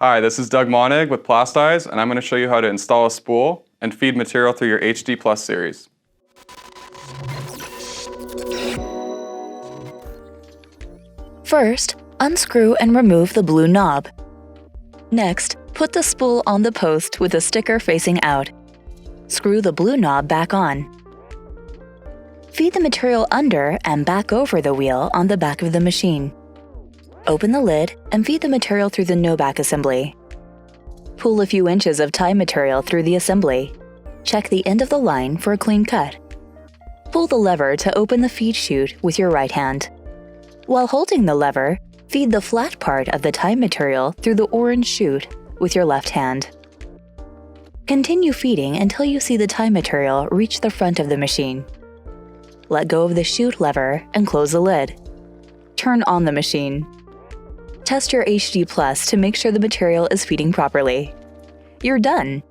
Hi, this is Doug Monig with Plas-Ties, and I'm going to show you how to install a spool and feed material through your HD Plus series. First, unscrew and remove the blue knob. Next, put the spool on the post with the sticker facing out. Screw the blue knob back on. Feed the material under and back over the wheel on the back of the machine. Open the lid and feed the material through the Nobak assembly. Pull a few inches of tie material through the assembly. Check the end of the line for a clean cut. Pull the lever to open the feed chute with your right hand. While holding the lever, feed the flat part of the tie material through the orange chute with your left hand. Continue feeding until you see the tie material reach the front of the machine. Let go of the chute lever and close the lid. Turn on the machine. Test your HD Plus to make sure the material is feeding properly. You're done!